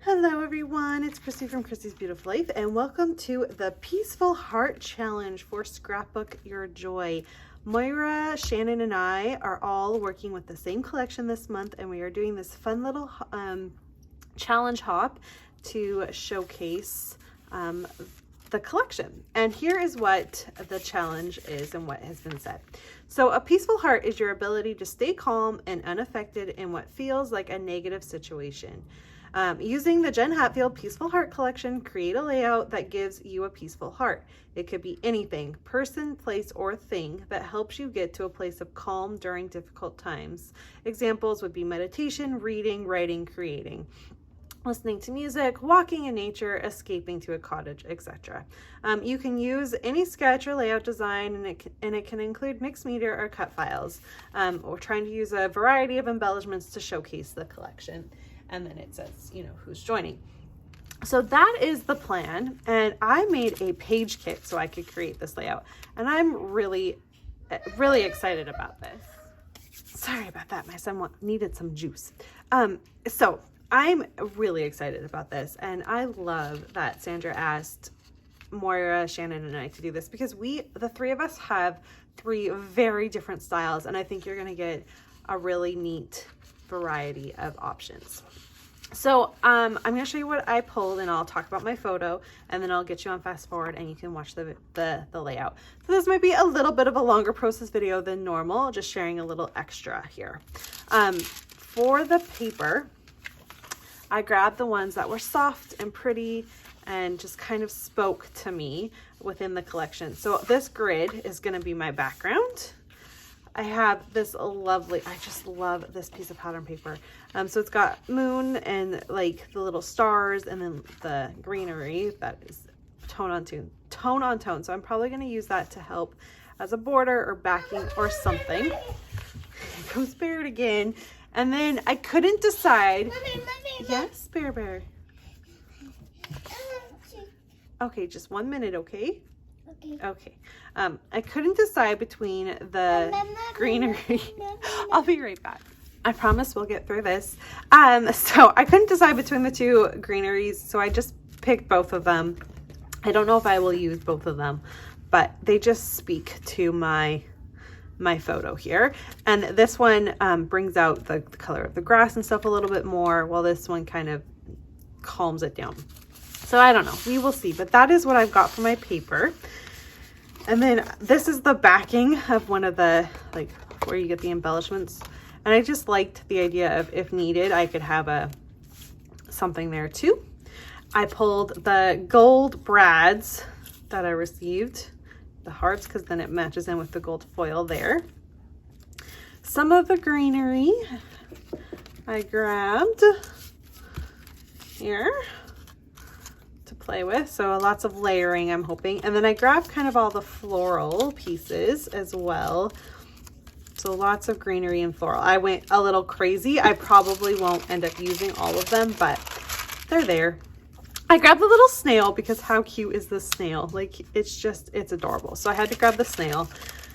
Hello everyone, it's Christy from Christy's Beautiful Life and welcome to the Peaceful Heart Challenge for Scrapbook Your Joy. Moira, Shannon, and I are all working with the same collection this month and we are doing this fun little challenge hop to showcase the collection. And here is what the challenge is and what has been said. So a peaceful heart is your ability to stay calm and unaffected in what feels like a negative situation. Using the Jen Hatfield Peaceful Heart Collection, create a layout that gives you a peaceful heart. It could be anything, person, place, or thing that helps you get to a place of calm during difficult times. Examples would be meditation, reading, writing, creating, listening to music, walking in nature, escaping to a cottage, etc. You can use any sketch or layout design and it can include mixed media or cut files. We're trying to use a variety of embellishments to showcase the collection. And then it says, you know, who's joining. So that is the plan. And I made a page kit so I could create this layout. And I'm really excited about this. Sorry about that. My son needed some juice. So I'm really excited about this. And I love that Sandra asked Moira, Shannon, and I to do this because the three of us have three very different styles. And I think you're going to get a really neat variety of options. So I'm going to show you what I pulled and I'll talk about my photo and then I'll get you on fast forward and you can watch the layout. So this might be a little bit of a longer process video than normal, just sharing a little extra here. For the paper, I grabbed the ones that were soft and pretty and just kind of spoke to me within the collection. So this grid is going to be my background. I have this lovely, I just love this piece of pattern paper. So it's got moon and like the little stars and then the greenery that is tone on tone. So I'm probably going to use that to help as a border or backing or something. Here goes Barrett again. And then I couldn't decide. Mommy. Yes, Bear. Okay, just 1 minute, okay? Okay. I couldn't decide between the greenery. I'll be right back. I promise we'll get through this. So I couldn't decide between the two greeneries, so I just picked both of them. I don't know if I will use both of them, but they just speak to my photo here. And this one brings out the color of the grass and stuff a little bit more, while this one kind of calms it down. So I don't know. We will see. But that is what I've got for my paper. And then this is the backing of one of the, like, where you get the embellishments. And I just liked the idea of, if needed, I could have something there too. I pulled the gold brads that I received, the hearts, because then it matches in with the gold foil there. Some of the greenery I grabbed here to play with, so lots of layering, I'm hoping. And then I grabbed kind of all the floral pieces as well, so lots of greenery and floral. I went a little crazy. I probably won't end up using all of them, but they're there. I grabbed the little snail because how cute is this snail? Like, it's adorable. So I had to grab the snail.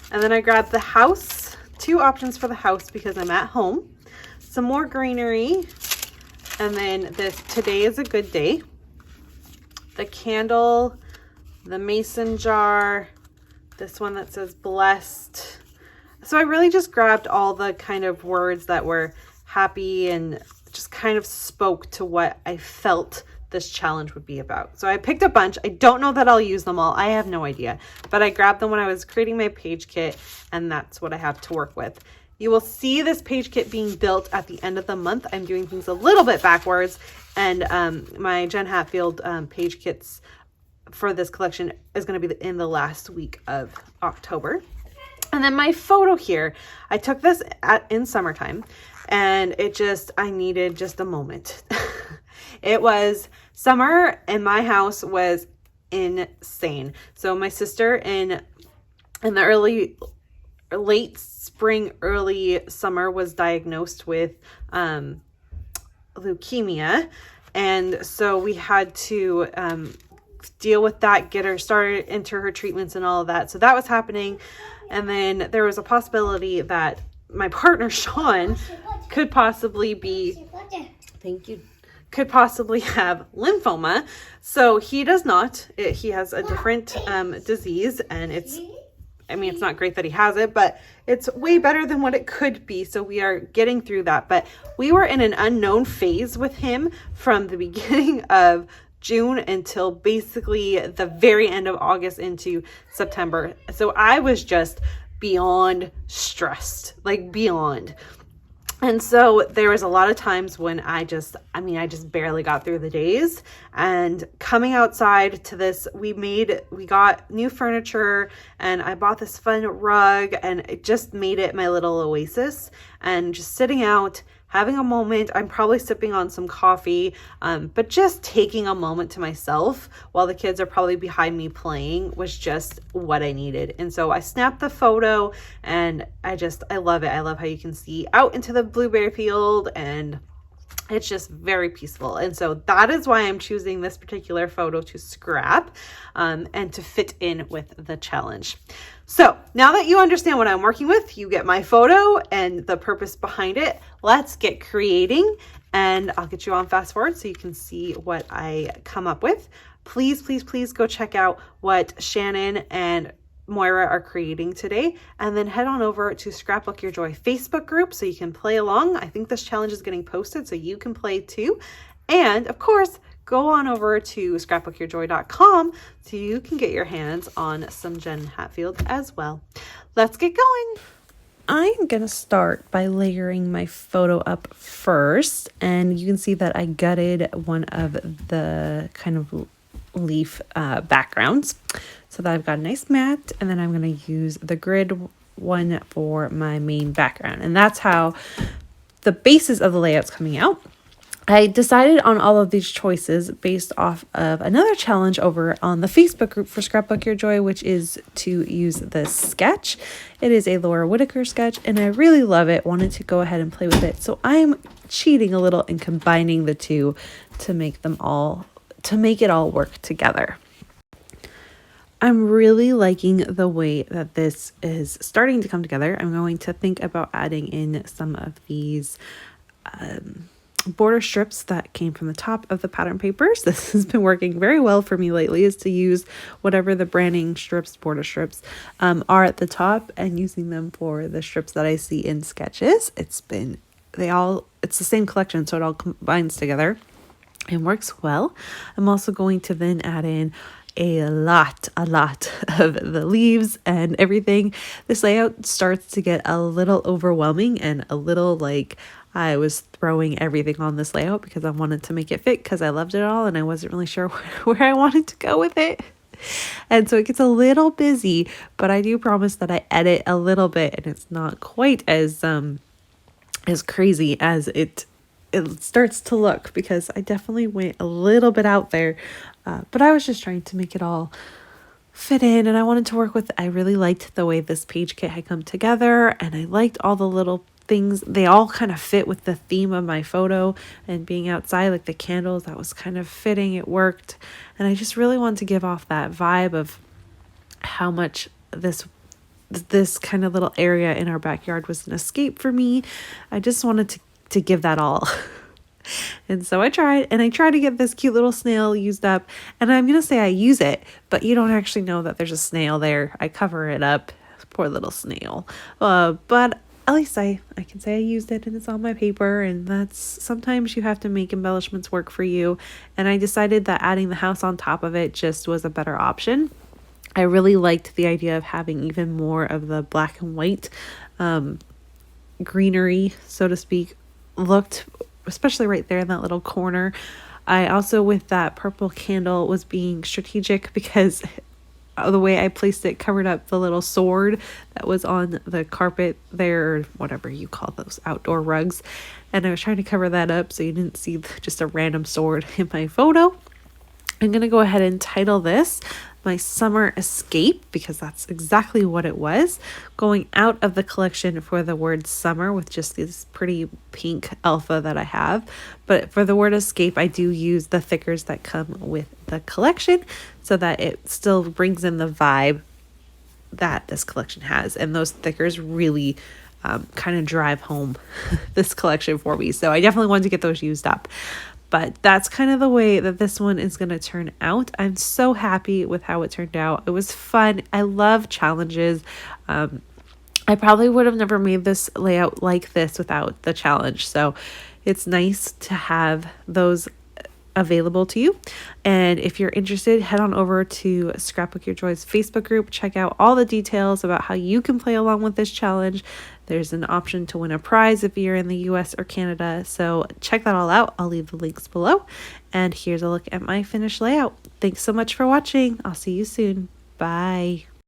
And then I grabbed the house, two options for the house because I'm at home. Some more greenery. And then this Today is a Good Day. The candle, the mason jar, this one that says blessed. So I really just grabbed all the kind of words that were happy and just kind of spoke to what I felt this challenge would be about. So I picked a bunch. I don't know that I'll use them all. I have no idea, but I grabbed them when I was creating my page kit and that's what I have to work with. You will see this page kit being built at the end of the month. I'm doing things a little bit backwards, and my Jen Hatfield page kits for this collection is going to be in the last week of October. And then my photo here, I took this in summertime, and I needed just a moment. It was summer and my house was insane. So my sister in the late spring, early summer was diagnosed with leukemia. And so we had to deal with that, get her started into her treatments and all of that. So that was happening. And then there was a possibility that my partner, Sean, could possibly be could possibly have lymphoma. So he does not. He has a different disease, and it's not great that he has it, but it's way better than what it could be. So we are getting through that. But we were in an unknown phase with him from the beginning of June until basically the very end of August into September. So I was just beyond stressed, like beyond. And so there was a lot of times when I just barely got through the days. And coming outside to this, we got new furniture, and I bought this fun rug, and it just made it my little oasis. And just sitting out, having a moment, I'm probably sipping on some coffee, but just taking a moment to myself while the kids are probably behind me playing was just what I needed. And so I snapped the photo, and I love it. I love how you can see out into the blueberry field, and it's just very peaceful. And so that is why I'm choosing this particular photo to scrap and to fit in with the challenge. So now that you understand what I'm working with, you get my photo and the purpose behind it. Let's get creating, and I'll get you on fast forward so you can see what I come up with. Please, please, please go check out what Shannon and Moira are creating today, and then head on over to Scrapbook Your Joy Facebook group so you can play along. I think this challenge is getting posted so you can play too. And of course, go on over to scrapbookyourjoy.com so you can get your hands on some Jen Hatfield as well. Let's get going. I'm going to start by layering my photo up first, and you can see that I gutted one of the kind of leaf backgrounds so that I've got a nice mat, and then I'm going to use the grid one for my main background, and that's how the basis of the layout's coming out. I decided on all of these choices based off of another challenge over on the Facebook group for Scrapbook Your Joy, which is to use this sketch. It is a Laura Whitaker sketch, and I really love it. Wanted to go ahead and play with it. So I'm cheating a little and combining the two to make it all work together. I'm really liking the way that this is starting to come together. I'm going to think about adding in some of these border strips that came from the top of the pattern papers. This has been working very well for me lately, is to use whatever the branding strips, border strips are at the top, and using them for the strips that I see in sketches. It's the same collection, so it all combines together and works well. I'm also going to then add in a lot of the leaves and everything. This layout starts to get a little overwhelming and a little like I was throwing everything on this layout because I wanted to make it fit because I loved it all and I wasn't really sure where I wanted to go with it. And so it gets a little busy, but I do promise that I edit a little bit and it's not quite as crazy as it starts to look, because I definitely went a little bit out there, but I was just trying to make it all fit in, and I wanted to work with, I really liked the way this page kit had come together, and I liked all the little things. They all kind of fit with the theme of my photo, and being outside, like the candles, that was kind of fitting. It worked, and I just really wanted to give off that vibe of how much this kind of little area in our backyard was an escape for me. I just wanted to give that all. And so I tried to get this cute little snail used up, and I'm going to say I use it, but you don't actually know that there's a snail there. I cover it up. Poor little snail. But at least I can say I used it and it's on my paper, and that's sometimes you have to make embellishments work for you. And I decided that adding the house on top of it just was a better option. I really liked the idea of having even more of the black and white greenery, so to speak, looked, especially right there in that little corner. I also, with that purple candle, was being strategic because the way I placed it covered up the little sword that was on the carpet there, or whatever you call those outdoor rugs. And I was trying to cover that up so you didn't see just a random sword in my photo. I'm going to go ahead and title this my Summer Escape, because that's exactly what it was. Going out of the collection for the word summer with just this pretty pink alpha that I have. But for the word escape, I do use the thickers that come with the collection so that it still brings in the vibe that this collection has. And those thickers really kind of drive home this collection for me. So I definitely wanted to get those used up. But that's kind of the way that this one is going to turn out. I'm so happy with how it turned out. It was fun. I love challenges. I probably would have never made this layout like this without the challenge. So it's nice to have those available to you. And if you're interested, head on over to Scrapbook Your Joy's Facebook group. Check out all the details about how you can play along with this challenge. There's an option to win a prize if you're in the US or Canada. So check that all out. I'll leave the links below. And here's a look at my finished layout. Thanks so much for watching. I'll see you soon. Bye.